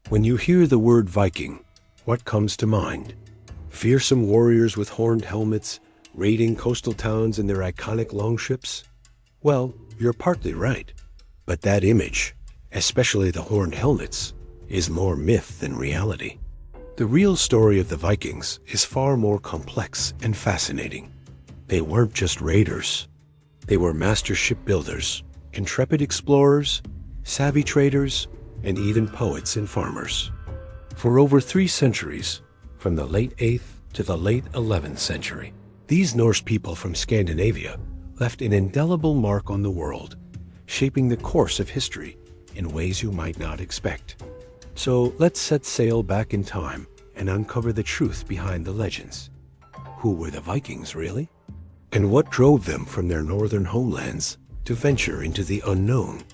When you hear the word Viking, what comes to mind? Fearsome warriors with horned helmets, raiding coastal towns in their iconic longships? Well, you're partly right. But that image, especially the horned helmets, is more myth than reality. The real story of the Vikings is far more complex and fascinating. They weren't just raiders. They were master shipbuilders, intrepid explorers, savvy traders, and even poets and farmers. For over 3 centuries, from the late 8th to the late 11th century, these Norse people from Scandinavia left an indelible mark on the world, shaping the course of history in ways you might not expect. So let's set sail back in time and uncover the truth behind the legends. Who were the Vikings, really? And what drove them from their northern homelands to venture into the unknown?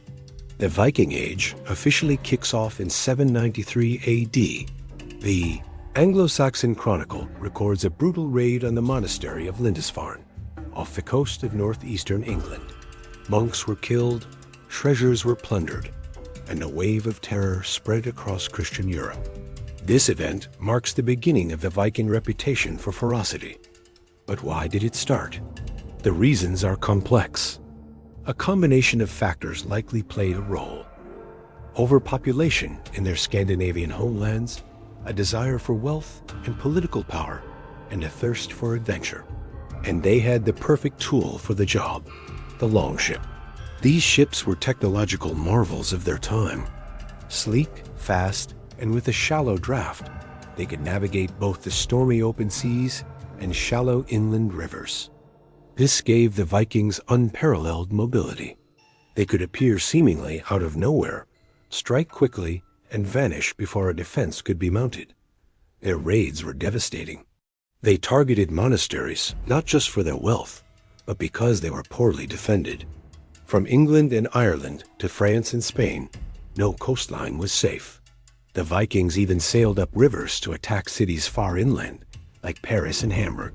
The Viking Age officially kicks off in 793 AD. The Anglo-Saxon Chronicle records a brutal raid on the monastery of Lindisfarne, off the coast of northeastern England. Monks were killed, treasures were plundered, and a wave of terror spread across Christian Europe. This event marks the beginning of the Viking reputation for ferocity. But why did it start? The reasons are complex. A combination of factors likely played a role. Overpopulation in their Scandinavian homelands, a desire for wealth and political power, and a thirst for adventure. And they had the perfect tool for the job, the longship. These ships were technological marvels of their time. Sleek, fast, and with a shallow draft, they could navigate both the stormy open seas and shallow inland rivers. This gave the Vikings unparalleled mobility. They could appear seemingly out of nowhere, strike quickly, and vanish before a defense could be mounted. Their raids were devastating. They targeted monasteries not just for their wealth, but because they were poorly defended. From England and Ireland to France and Spain, no coastline was safe. The Vikings even sailed up rivers to attack cities far inland, like Paris and Hamburg.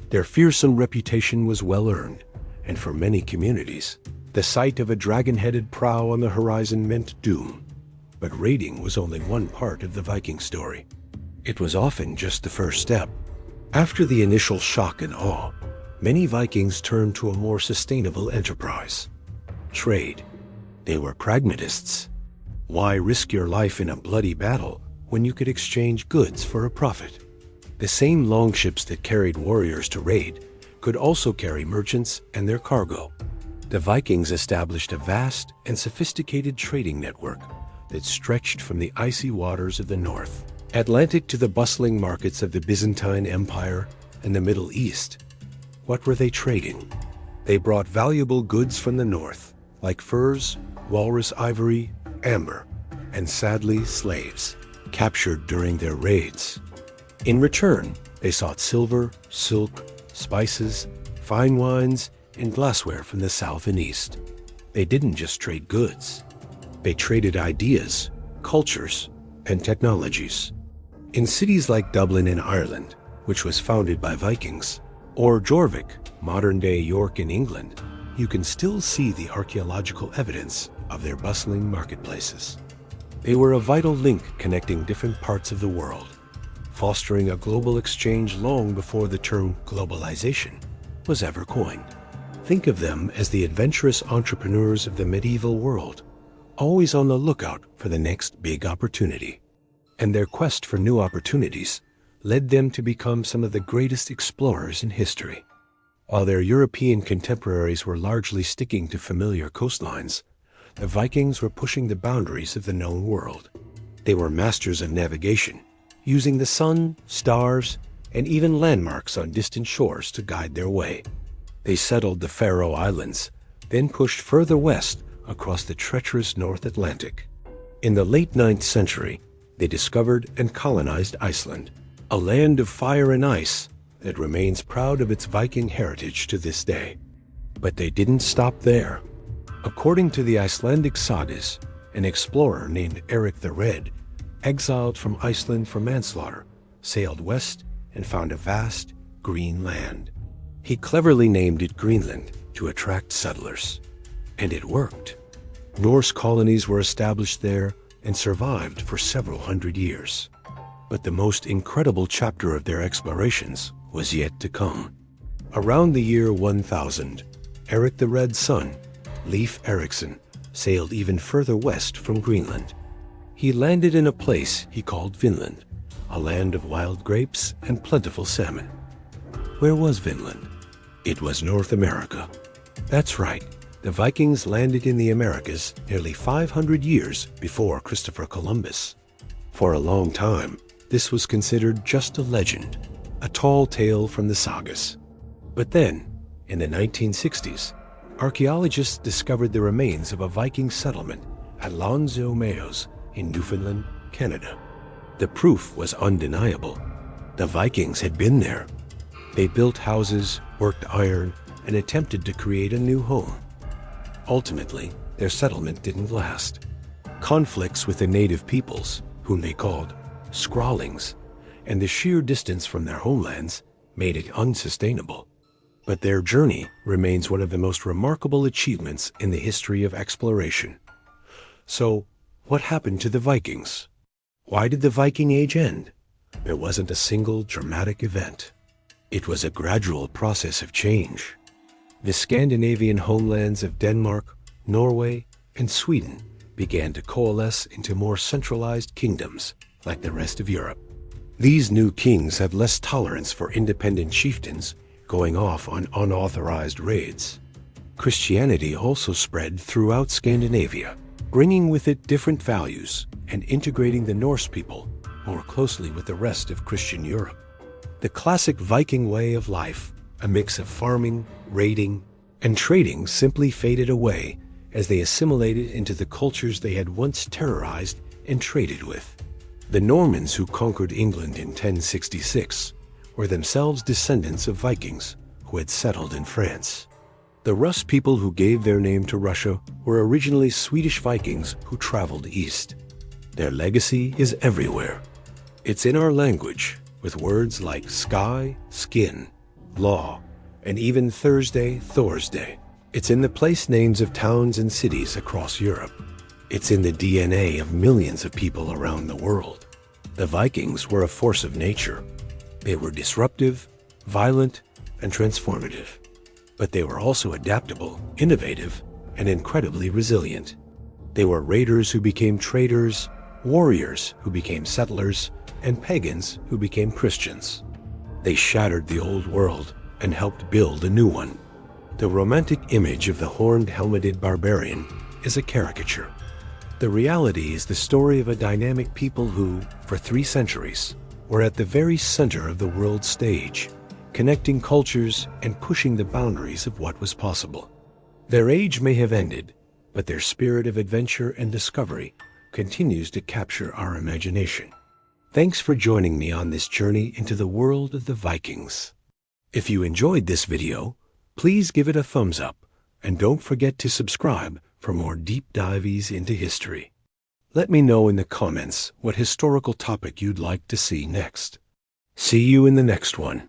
Their fearsome reputation was well earned, and for many communities, the sight of a dragon-headed prow on the horizon meant doom. But raiding was only one part of the Viking story. It was often just the first step. After the initial shock and awe, many Vikings turned to a more sustainable enterprise: trade. They were pragmatists. Why risk your life in a bloody battle when you could exchange goods for a profit? The same longships that carried warriors to raid could also carry merchants and their cargo. The Vikings established a vast and sophisticated trading network that stretched from the icy waters of the north Atlantic to the bustling markets of the Byzantine Empire and the Middle East. What were they trading? They brought valuable goods from the north, like furs, walrus ivory, amber, and sadly slaves, captured during their raids. In return, they sought silver, silk, spices, fine wines, and glassware from the south and east. They didn't just trade goods. They traded ideas, cultures, and technologies. In cities like Dublin in Ireland, which was founded by Vikings, or Jorvik, modern-day York in England, you can still see the archaeological evidence of their bustling marketplaces. They were a vital link connecting different parts of the world, fostering a global exchange long before the term globalization was ever coined. Think of them as the adventurous entrepreneurs of the medieval world, always on the lookout for the next big opportunity. And their quest for new opportunities led them to become some of the greatest explorers in history. While their European contemporaries were largely sticking to familiar coastlines, the Vikings were pushing the boundaries of the known world. They were masters of navigation, using the sun, stars, and even landmarks on distant shores to guide their way. They settled the Faroe Islands, then pushed further west across the treacherous North Atlantic. In the late 9th century, they discovered and colonized Iceland, a land of fire and ice that remains proud of its Viking heritage to this day. But they didn't stop there. According to the Icelandic sagas, an explorer named Eric the Red, exiled from Iceland for manslaughter, sailed west and found a vast, green land. He cleverly named it Greenland to attract settlers. And it worked. Norse colonies were established there, and survived for several hundred years. But the most incredible chapter of their explorations was yet to come. Around the year 1000, Eric the Red's son, Leif Erikson, sailed even further west from Greenland. He landed in a place he called Vinland, a land of wild grapes and plentiful salmon. Where was Vinland? It was North America. That's right, the Vikings landed in the Americas nearly 500 years before Christopher Columbus. For a long time, this was considered just a legend, a tall tale from the sagas. But then, in the 1960s, archaeologists discovered the remains of a Viking settlement at Lons-sur-Meuse in Newfoundland, Canada. The proof was undeniable. The Vikings had been there. They built houses, worked iron, and attempted to create a new home. Ultimately, their settlement didn't last. Conflicts with the native peoples, whom they called Scrawlings, and the sheer distance from their homelands made it unsustainable. But their journey remains one of the most remarkable achievements in the history of exploration. So, what happened to the Vikings? Why did the Viking Age end? There wasn't a single dramatic event. It was a gradual process of change. The Scandinavian homelands of Denmark, Norway, and Sweden began to coalesce into more centralized kingdoms like the rest of Europe. These new kings had less tolerance for independent chieftains going off on unauthorized raids. Christianity also spread throughout Scandinavia, bringing with it different values and integrating the Norse people more closely with the rest of Christian Europe. The classic Viking way of life, a mix of farming, raiding, and trading, simply faded away as they assimilated into the cultures they had once terrorized and traded with. The Normans who conquered England in 1066 were themselves descendants of Vikings who had settled in France. The Rus people who gave their name to Russia were originally Swedish Vikings who traveled east. Their legacy is everywhere. It's in our language, with words like sky, skin, law, and even Thursday, Thorsday. It's in the place names of towns and cities across Europe. It's in the DNA of millions of people around the world. The Vikings were a force of nature. They were disruptive, violent, and transformative. But they were also adaptable, innovative, and incredibly resilient. They were raiders who became traders, warriors who became settlers, and pagans who became Christians. They shattered the old world and helped build a new one. The romantic image of the horned helmeted barbarian is a caricature. The reality is the story of a dynamic people who, for 3 centuries, were at the very center of the world stage, connecting cultures and pushing the boundaries of what was possible. Their age may have ended, but their spirit of adventure and discovery continues to capture our imagination. Thanks for joining me on this journey into the world of the Vikings. If you enjoyed this video, please give it a thumbs up, and don't forget to subscribe for more deep dives into history. Let me know in the comments what historical topic you'd like to see next. See you in the next one.